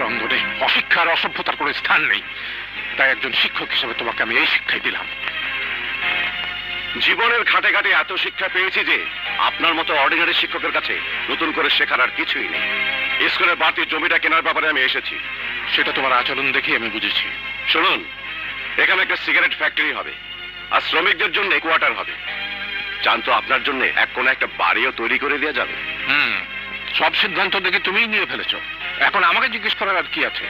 শিক্ষাক্ষেত্রে অঙ্গনে অশিক্ষার অসভ্যতার কোনো স্থান নেই। তাই একজন শিক্ষক হিসেবে তোমাকে আমি এই শিক্ষাই দিলাম। জীবনের ঘাটে ঘাটে এত শিক্ষা পেয়েছি যে আপনার মতো অর্ডিনারি শিক্ষকের কাছে নতুন করে শেখার আর কিছুই নেই। স্কুলের বাড়তি জমিটা কেনার ব্যাপারে আমি এসেছি। সেটা তোমার আচরণ দেখে আমি বুঝেছি। শুনুন, এখানে একটা সিগারেট ফ্যাক্টরি হবে আর শ্রমিকদের জন্য কোয়ার্টার হবে। জানতো আপনার জন্য এক কোন একটা বাড়িও তৈরি করে দেওয়া যাবে। সব সিদ্ধান্ত দেখে তুমিই নিয়ে ফেলেছ, এখন আমাকে জিজ্ঞেস করার আর কি আছে?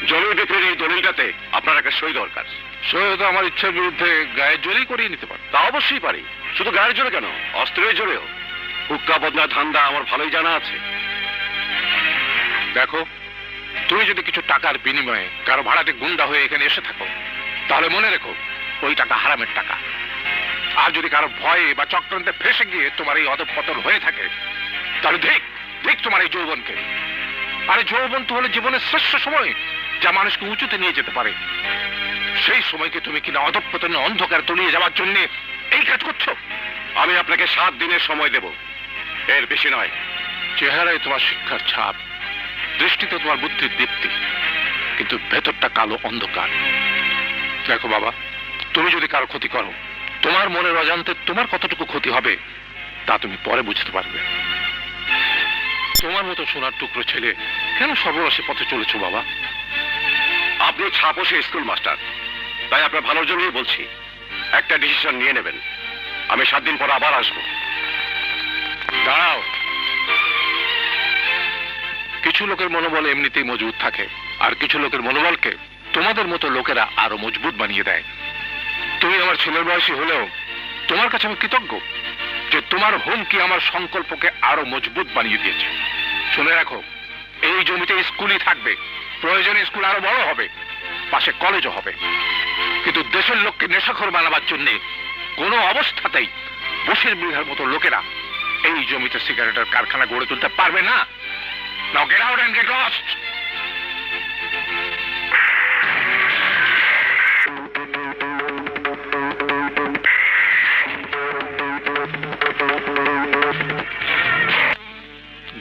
জমি বিক্রির এই দলিলটাতে আপনার একটা সই দরকার। সই তো আমার ইচ্ছার বিরুদ্ধে গায়ের জোরেই করিয়ে নিতে পারে। তা অবশ্যই পারি, শুধু গায়ের জোরে কেন, অস্ত্রের জোরেও। হুক্কা বদনা ধান্দা আমার ভালোই জানা আছে। দেখো, তুমি যদি কিছু টাকার বিনিময়ে কারো ভাড়াতে গুন্ডা হয়ে এখানে এসে থাকো, তাহলে মনে রেখো ওই টাকা হারামের টাকা। আর যদি কারো ভয়ে বা চক্রান্তে ফেসে গিয়ে তোমার এই অধঃপতন হয়ে থাকে, তাহলে দেখ তোমার এই যৌবনকে। আরে যৌবন তো হলো জীবনের শ্রেষ্ঠ সময়, যা মানুষকে উঁচুতে নিয়ে যেতে পারে। সেই সময়কে তুমি কিনা অধঃপতনে অন্ধকার তলিয়ে যাওয়ার জন্য এই কাজ করছো। আমি আপনাকে 7 দিনের সময় দেব, এর বেশি নয়। চেহারায় তোমার শিক্ষার ছাপ, দৃষ্টিতে তোমার বুদ্ধির দীপ্তি, কিন্তু ভেতরটা কালো অন্ধকার। দেখো বাবা, তুমি যদি কারো ক্ষতি করো, তোমার মনের অজান্তে তোমার কতটুকু ক্ষতি হবে তা তুমি পরে বুঝতে পারবে। তোমার মতো সোনার টুকরো ছেলে কেন সর্বনাশী পথে চলেছো বাবা? আপনি ছাপোষে স্কুল মাস্টার, তাই আপনার ভালোর জন্যই বলছি, একটা ডিসিশন নিয়ে নেবেন। আমি 7 দিন পর আবার আসবো। দাঁড়াও, কিছু লোকের মনোবল এমনিতেই মজবুত থাকে, আর কিছু লোকের মনোবলকে তোমাদের মতো লোকেরা আরো মজবুত বানিয়ে দেয়। তুমি আমার ছেলের বয়সী হলেও তোমার কাছে আমি কৃতজ্ঞ যে তোমার হুমকি আমার সংকল্পকে আরো মজবুত বানিয়ে দিয়েছে। শুনে রাখো, এই জমিতে স্কুলই থাকবে, প্রয়োজনে স্কুল আরো বড় হবে, পাশে কলেজও হবে, কিন্তু দেশের লোককে নেশাখোর বানাবার জন্য কোনো অবস্থাতেই বসির মৃধার মতো লোকেরা এই জমিতে সিগারেটের কারখানা গড়ে তুলতে পারবে না। Now get out and get lost!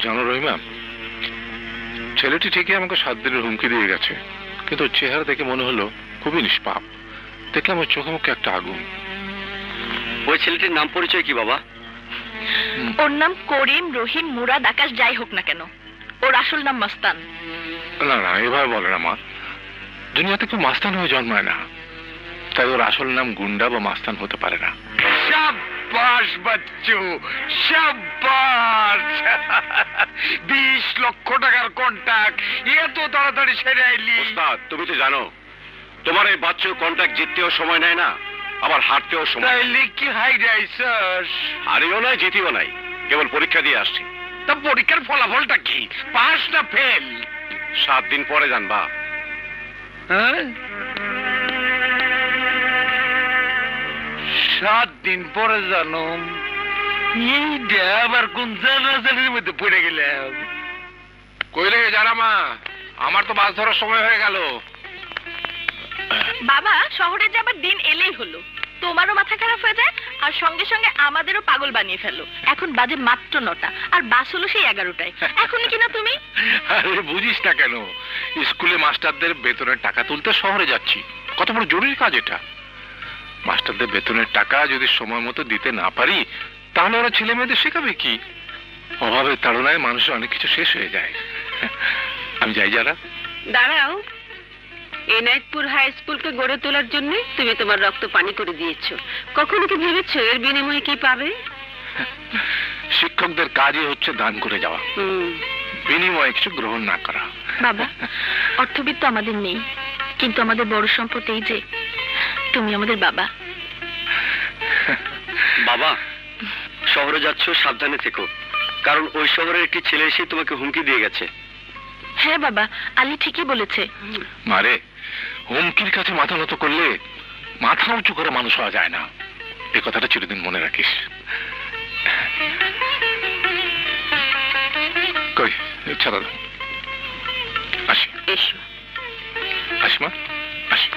জানো রহিমা, ছেলেটি ঠিকই আমাকে 7 দিনের হুমকি দিয়ে গেছে, কিন্তু চেহারা দেখে মনে হলো খুবই নিষ্পাপ। দেখে আমার চোখে মুখে একটা আগুন। ওই ছেলেটির নাম পরিচয় কি বাবা? ওর নাম করিম, রহিম, মুরাদ, আকাশ, যাই হোক না কেন, ওর আসল নাম মাস্তান। না না, এভাবে বলে না মা, দুনিয়াতে কেউ মাস্তান হয়ে জন্মায় না, তাই ওর আসল নাম গুন্ডা বা মাস্তান হতে পারে না। শাবাশ বাচ্চু, শাবাশ! 20 লক্ষ টাকার কন্ট্রাক্ট এত তাড়াতাড়ি সেরে আইলি। ওস্তাদ, তুমি তো জানো তোমার এই বাচ্চু কন্ট্রাক্ট জিততেও সময় নেয় না, আবার হারতেও সময়। তাইলে কি হাই যাইছস? হারিও নাই, জিতিও নাই, কেবল পরীক্ষা দিয়ে আসছি। তা পরীক্ষার ফলাফলটা কি, পাস না ফেল? 7 দিন পরে জানবা। হ্যাঁ, 7 দিন পরে জানো? এইটা আবার কোন জানাজানির মধ্যে পড়ে গেলাম। কই রে জানামা, আমার তো মাছ ধরার সময় হয়ে গেল। বাবা, শহরে যাবার দিন এলেই হলো, তোমারও মাথা খারাপ হয়ে যায় আর সঙ্গে সঙ্গে আমাদেরও পাগল বানিয়ে ফেলো। এখন বাজে মাত্র 9টা, আর বাস হলো সেই 11টায়। এখনই কিনা তুমি? আরে বুঝিস না কেন, স্কুলে মাস্টারদের বেতনের টাকা তুলতে শহরে যাচ্ছি। কত বড় জরুরি কাজ এটা। মাস্টারদের বেতনের টাকা যদি সময় মতো দিতে না পারি, তাহলে ওরা ছেলে মেয়েদের শেখাবে কি? অভাবের তাড়নায় মানুষের অনেক কিছু শেষ হয়ে যায়। আমি যাই। যারা দাঁড়াও, এনায়েতপুর হাই স্কুলকে গড়ে তোলার জন্য তুমি তোমার রক্ত পানি করে দিয়েছো, কখনো কি ভেবেছো এর বিনিময়ে কি পাবে? শিক্ষকদের কাজই হচ্ছে দান করে যাওয়া, বিনিময়ে কিছু গ্রহণ না করা। বাবা, অর্থবিত্ত আমাদের নেই, কিন্তু আমাদের বড় সম্পদ এই যে তুমি আমাদের বাবা। বাবা, শহরে যাচ্ছ, সাবধানে থেকো, কারণ ওই শহরের একটি ছেলে এসে তোমাকে হুমকি দিয়ে গেছে। হ্যাঁ বাবা, আলী ঠিকই বলেছে। মারে, হুমকির কাছে মাথা নত করলে মাথা উঁচু করে মানুষ হওয়া যায় না, এই কথাটা চিরদিন মনে রাখিস। কই ছাড়া আসি। এসো। আসি মা, আসি।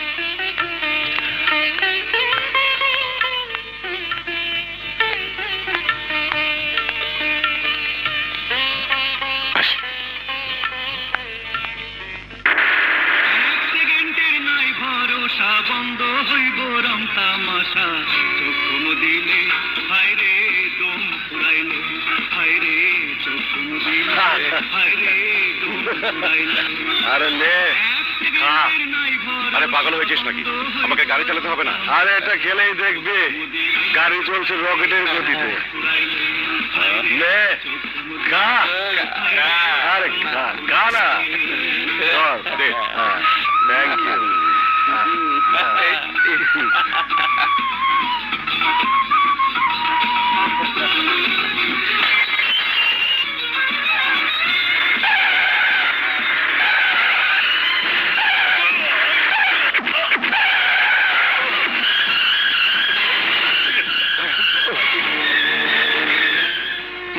আরে নে খা। আরে পাগল হয়েছিস নাকি? আমাকে গাড়ি চালাতে হবে না। আরে এটা খেলেই দেখবি গাড়ি চলছে রকেটের গতিতে। নে খা। আরে খা খা না। Thank you.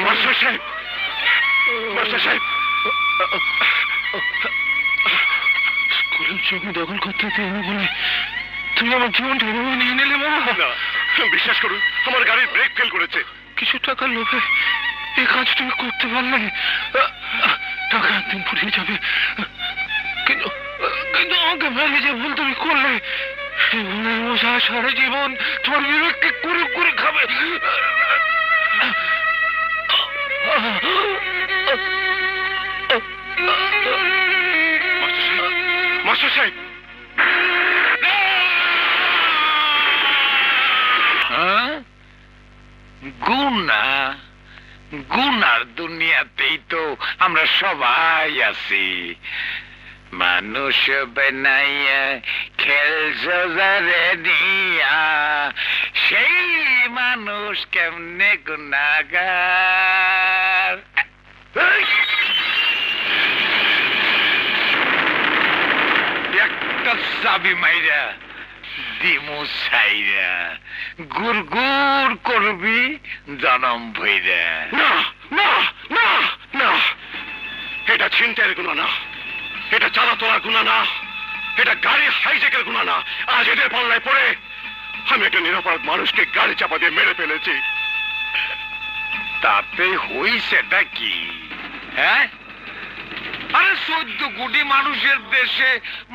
মাস্টার সাহেব, মাস্টার সাহেব, স্কুলের জমি দখল করতে দেবে বলে তুমি আমার জীবনটা এভাবে নিয়ে নিলে বাবা। না, বিশ্বাস করুন আমার গাড়ির ব্রেক ফেল করেছে। কিছু টাকার লোভে এই কাজ তুমি করতে পারলে, টাকা একদিন ফুরিয়ে যাবে, কিন্তু কিন্তু আমাকে মেরে যে ভুল তুমি করলে সেই ভুলের বোঝা সারা জীবন তোমার বিবেককে কুড়ে কুড়ে খাবে। মাস্টার সাহেব, গুনা গুনার দুনিয়াতেই তো আমরা সবাই আছি। মানুষ বানাইয়া খেলছো যারে নিয়া, সেই মানুষ কেমনে গুনাগার। একটা চাবি মাইরা দিমু সাইরা গুড় গুড় করবি জনম ভইরা। না না না না, এটা ছিনতাইয়ের গুনাহ না, এটা চাঁদা তোলার গুনাহ না, এটা গাড়ি হাইজ্যাকের গুনাহ না। আজ এদের পাল্লায় পড়ে আমি একটা নিরাপরাধ মানুষকে গাড়ি চাপা দিয়ে মেরে ফেলেছি। তাতে হইছেটা কি? হ্যাঁ, আরে 14 কোটি মানুষের দেশে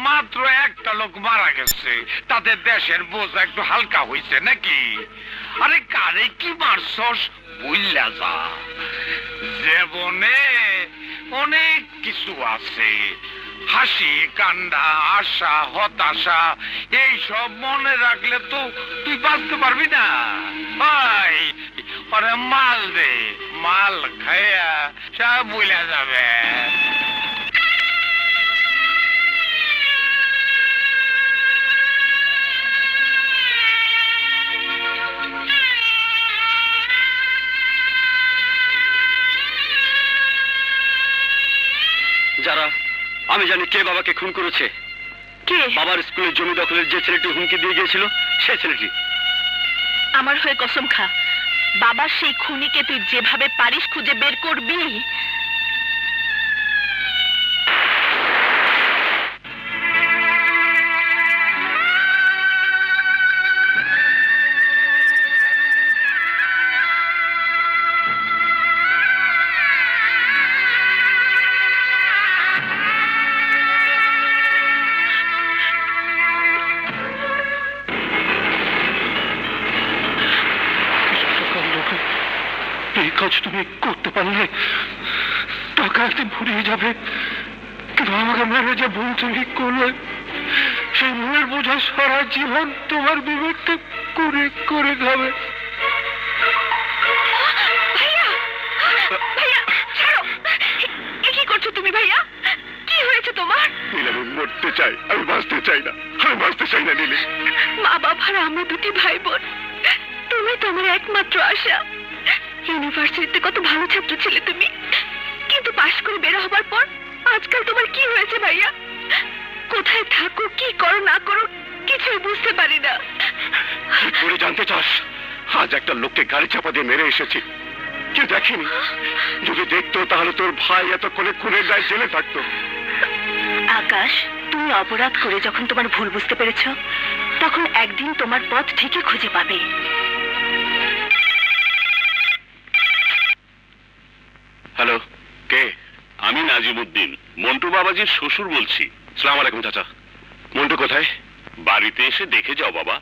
মাত্র একটা লোক মারা গেছে, তাদের দেশের বোঝা একটু হালকা হইছে নাকি? আরে কারে কি মারছস বুঝলা যা, জীবনে অনেক কিছু আছে, হাসি কান্না আশা হতাশা এইসব মনে রাখলে তো তুই বাঁচতে পারবি না। ভাই আরে মাল দে, মাল খাইয়া সব ভুলে যাবে। যারা, আমি জানি কে বাবাকে খুন করেছে। কে? বাবার স্কুলের জমি দখলের যে ছেলেটি হুমকি দিয়ে গিয়েছিল সে ছেলেটি। আমার হয়ে কসম খা, বাবার সেই খুনিকে তুই যেভাবে পারিস খুঁজে বের করবি। এই কাজ তুমি করতে পারলে টাকা একদিন ফুরিয়ে যাবে, কিন্তু আমাকে মেরে যে ভুল তুমি করলে সেই ভুলের বোঝা সারা জীবন তোমার বিবেককে করে করে খাবে। ভাইয়া, ভাইয়া ছাড়ো, কি করছো তুমি ভাইয়া? কি হয়েছে তোমার? নীল, আমি মরতে চাই, আমি বাঁচতে চাই না, আমি বাঁচতে চাই না নীলি। মা বাবার আমরা দুটি ভাই বোন, তুমি তোমার একমাত্র আশা। ইউনিভার্সিটিতে কত ভালো ছাত্র ছিলে তুমি, কিন্তু পাশ করে বের হবার পর আজকাল তোমার কি হয়েছে ভাইয়া? কোথায় থাকো, কি করো না করো কিছুই বুঝতে পারি না। কি করে জানতে চাস? আজ একটা লোককে গাড়ি চাপা দিয়ে মেরে এসেছি, কেউ দেখেনি। যদি দেখতো তাহলে তোর ভাই এতক্ষণে খুনের দায় জেলে থাকতো। আকাশ, তুমি অপরাধ করে যখন তোমার ভুল বুঝতে পেরেছো, তখন একদিন তোমার পথ ঠিকই খুঁজে পাবে। হ্যালো, কে? আমি নাজিমুদ্দিন, মন্টু বাবাজির শ্বশুর বলছি। সালাম আলাইকুম চাচা। মন্টু কোথায়? বাড়িতে এসে দেখে যাও বাবা।